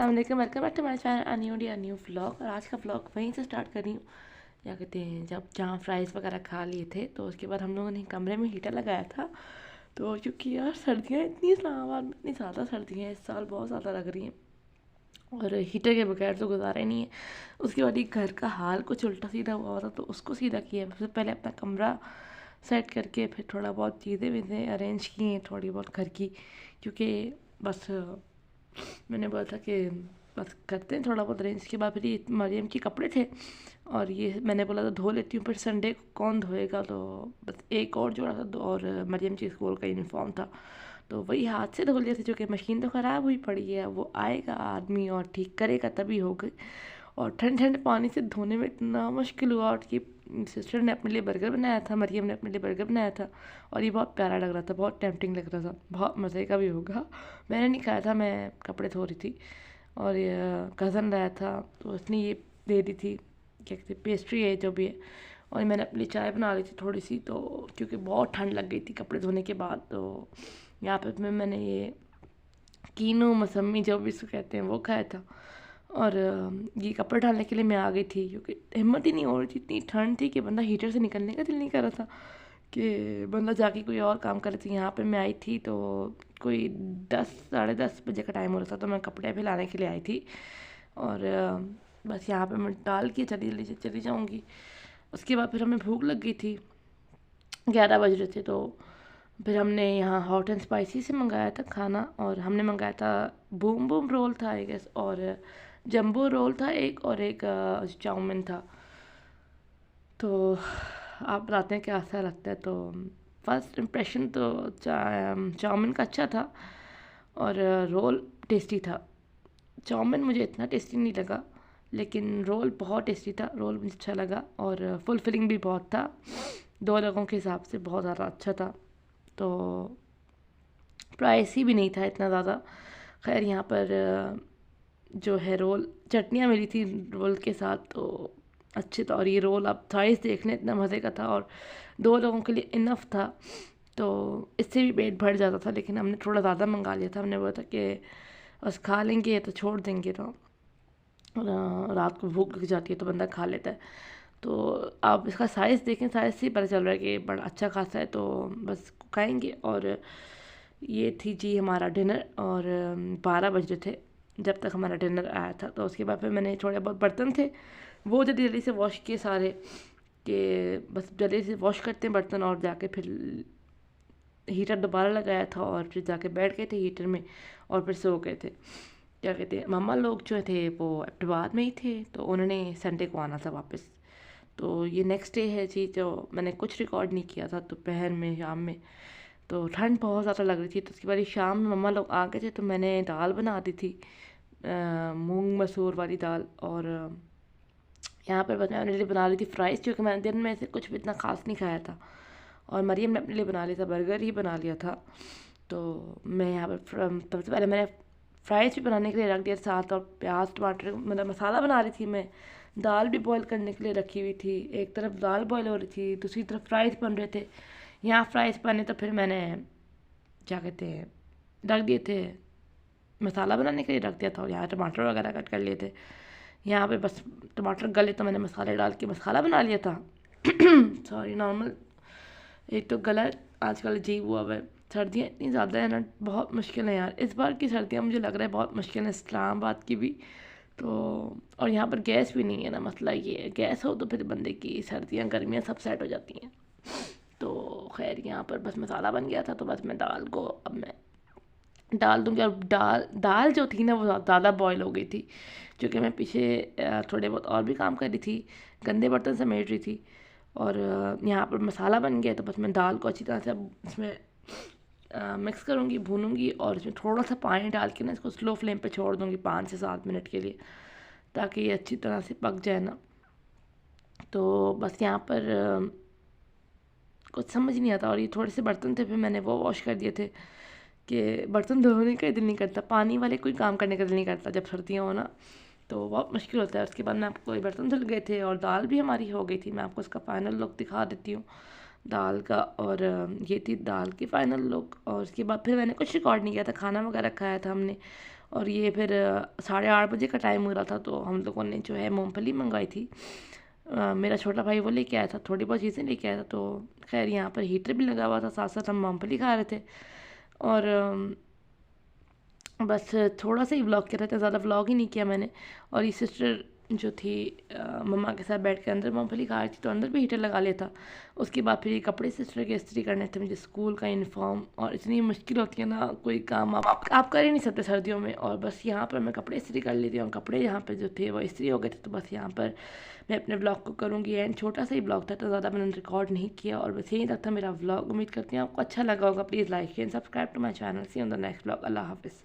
अस्सलाम वालेकुम, welcome back to my channel new vlog. और आज का व्लॉग वहीं से स्टार्ट कर रही हूँ। क्या कहते हैं, जब जहाँ फ्राइज़ वगैरह खा लिए थे तो उसके बाद हम लोगों ने कमरे में हीटर लगाया था। तो क्योंकि यार सर्दियाँ इतनी इस्लामाबाद में इतनी ज़्यादा सर्दियाँ इस साल बहुत ज़्यादा लग रही हैं और हीटर के बगैर तो गुजारा ही नहीं है। उसके बाद एक घर का हाल कुछ उल्टा सीधा हुआ था तो उसको सीधा किया। सबसे पहले अपना कमरा सेट करके फिर थोड़ा बहुत चीज़ें वीज़ें अरेंज की हैं थोड़ी बहुत घर की, क्योंकि बस मैंने बोला था कि बस करते हैं थोड़ा बहुत रेंज के बाद। फिर ये मरियम के कपड़े थे और ये मैंने बोला था धो लेती हूँ, फिर संडे को कौन धोएगा, तो बस एक और जोड़ा था और मरियम की स्कूल का यूनिफॉर्म था तो वही हाथ से धो लिया था। जो कि मशीन तो ख़राब हुई पड़ी है, वो आएगा आदमी और ठीक करेगा तभी होगी। और ठंड ठंड पानी से धोने में इतना मुश्किल हुआ। और कि सिस्टर ने अपने लिए बर्गर बनाया था, मरियम ने अपने लिए बर्गर बनाया था और ये बहुत प्यारा लग रहा था, बहुत टेम्पटिंग लग रहा था, बहुत मज़े का भी होगा। मैंने नहीं खाया था, मैं कपड़े धो रही थी और ये कज़न लाया था तो उसने ये दे दी थी, क्या कहते पेस्ट्री है जो भी है। और मैंने अपनी चाय बना ली थी थोड़ी सी, तो क्योंकि बहुत ठंड लग गई थी कपड़े धोने के बाद। तो यहाँ पे मैंने ये कीनू मौसमी जो भी इसको कहते हैं वो खाया था। और ये कपड़े डालने के लिए मैं आ गई थी क्योंकि हिम्मत ही नहीं हो रही थी, इतनी ठंड थी कि बंदा हीटर से निकलने का दिल नहीं कर रहा था कि बंदा जाके कोई और काम करे। तो यहाँ पे मैं आई थी तो कोई 10 साढ़े 10 बजे का टाइम हो रहा था तो मैं कपड़े फैलाने के लिए आई थी। और बस यहाँ पे मैं डाल के चली जाऊँगी। उसके बाद फिर हमें भूख लग गई थी, 11 बज रहे थे, तो फिर हमने यहाँ हॉट एंड स्पाइसी से मंगाया था खाना। और हमने मंगाया था बूम बूम रोल था आई गेस, और जंबो रोल था एक, और एक चाउमीन था। तो आप बताते हैं कैसा लगता है। तो फर्स्ट इम्प्रेशन तो चाउमीन का अच्छा था और रोल टेस्टी था। चाउमीन मुझे इतना टेस्टी नहीं लगा लेकिन रोल बहुत टेस्टी था, रोल मुझे अच्छा लगा और फुल फिलिंग भी बहुत था। 2 लोगों के हिसाब से बहुत ज़्यादा अच्छा था। तो प्राइसी भी नहीं था इतना ज़्यादा। खैर यहाँ पर जो है रोल चटनियाँ मिली थी रोल के साथ तो अच्छे था। और ये रोल आप साइज़ देख लें इतना मज़े का था और 2 लोगों के लिए इनफ था। तो इससे भी पेट भर जाता था लेकिन हमने थोड़ा ज़्यादा मंगा लिया था। हमने बोला था कि बस खा लेंगे तो छोड़ देंगे, तो रात को भूख लग जाती है तो बंदा खा लेता है। तो आप इसका साइज़ देखें, साइज़ से ही पता चल रहा है कि बड़ा अच्छा खासा है, तो बस खाएंगे। और ये थी जी हमारा डिनर और 12 बज रहे थे जब तक हमारा डिनर आया था। तो उसके बाद फिर मैंने थोड़े बहुत बर्तन थे वो जल्दी जल्दी से वॉश किए सारे, कि बस जल्दी से वॉश करते हैं बर्तन। और जाके फिर हीटर दोबारा लगाया था और फिर जाके बैठ गए थे हीटर में और फिर सो गए थे। क्या कहते हैं, मामा लोग जो थे वो अब्टबाद में ही थे तो उन्होंने संडे को आना था वापस। तो ये नेक्स्ट डे है जी, जो मैंने कुछ रिकॉर्ड नहीं किया था दोपहर में शाम में। तो ठंड बहुत ज़्यादा लग रही थी तो उसके बाद शाम में मम्मा लोग आ गए थे तो मैंने दाल बना दी थी, मूंग मसूर वाली दाल। और यहाँ पर बस मैं अपने लिए बना रही थी फ्राइज़, क्योंकि मैंने दिन में से कुछ भी इतना खास नहीं खाया था। और मरियम ने अपने लिए बना लिया था, बर्गर ही बना लिया था। तो मैं यहाँ पर सबसे पहले मैंने फ्राइज़ भी बनाने के लिए रख दिया साथ, और प्याज टमाटर मतलब मसाला बना रही थी मैं। दाल भी बॉईल करने के लिए रखी हुई थी, एक तरफ दाल बॉईल हो रही थी दूसरी तरफ फ्राइज़ बन रहे थे। यहाँ फ्राइज़ बने तो फिर मैंने क्या कहते हैं रख दिए थे, मसाला बनाने के लिए रख दिया था। और यहाँ टमाटर वगैरह कट कर लिए थे। यहाँ पे बस टमाटर गले तो मैंने मसाले डाल के मसाला बना लिया था। सॉरी, नॉर्मल एक तो गला आजकल अजीब हुआ हुआ है। सर्दियाँ इतनी ज़्यादा है ना, बहुत मुश्किल है यार। इस बार की सर्दियाँ मुझे लग रहा है बहुत मुश्किल है, इस्लामाबाद की भी। तो और यहाँ पर गैस भी नहीं है ना, मसला ये है, गैस हो तो फिर बंदे की सर्दियाँ गर्मियाँ सब सेट हो जाती हैं। तो खैर यहाँ पर बस मसाला बन गया था तो बस मैं दाल को अब मैं डाल दूँगी। और दाल दाल जो थी ना वो ज़्यादा बॉयल हो गई थी, क्योंकि मैं पीछे थोड़े बहुत और भी काम कर रही थी, गंदे बर्तन समेट रही थी। और यहाँ पर मसाला बन गया तो बस मैं दाल को अच्छी तरह से अब इसमें मिक्स करूँगी, भूनूंगी और इसमें थोड़ा सा पानी डाल के ना इसको स्लो फ्लेम पे छोड़ दूँगी 5 से 7 मिनट के लिए, ताकि ये अच्छी तरह से पक जाए ना। तो बस यहाँ पर कुछ समझ नहीं आता। और ये थोड़े से बर्तन थे फिर मैंने वो वॉश कर दिए थे, कि बर्तन धोने का दिल नहीं करता, पानी वाले कोई काम करने का दिल नहीं करता जब सर्दियाँ हो ना, तो बहुत मुश्किल होता है। उसके बाद मैं आपको ये बर्तन धुल गए थे और दाल भी हमारी हो गई थी। मैं आपको उसका फाइनल लुक दिखा देती हूँ। दाल का। और ये थी दाल की फ़ाइनल लुक। और उसके बाद फिर मैंने कुछ रिकॉर्ड नहीं किया था, खाना वगैरह खाया था हमने। और ये फिर 8:30 बजे का टाइम हो रहा था, तो हम लोगों ने जो है मूंगफली मंगवाई थी। मेरा छोटा भाई वो लेके आया था, थोड़ी बहुत चीज़ें लेके आया था। तो खैर यहाँ पर हीटर भी लगा हुआ था, साथ साथ हम मूंगफली खा रहे थे। और बस थोड़ा सा ही व्लॉग किया था, ज़्यादा व्लॉग ही नहीं किया मैंने। और ये सिस्टर जो थी मम्मा के साथ बैठ के अंदर मूंगफली खा रही थी, तो अंदर भी हीटर लगा लिया था। उसके बाद फिर ये कपड़े सिस्टर के इस्त्री करने थे मुझे, स्कूल का यूनिफॉर्म। और इतनी मुश्किल होती है ना, कोई काम आप कर ही नहीं सकते सर्दियों में। और बस यहाँ पर मैं कपड़े इस्त्री कर लेती हूँ, कपड़े यहाँ पर जो थे वो इस्त्री हो गए थे। तो बस यहाँ पर मैं अपने ब्लॉग को करूँगी एंड। छोटा सा ही ब्लॉग था, तो ज़्यादा मैंने रिकॉर्ड नहीं किया। और बस यहीं तक था मेरा व्लॉग। उम्मीद करती हूँ आपको अच्छा लगा होगा। Please like and subscribe to my channel. See on the next blog. अल्लाह हाफिज़।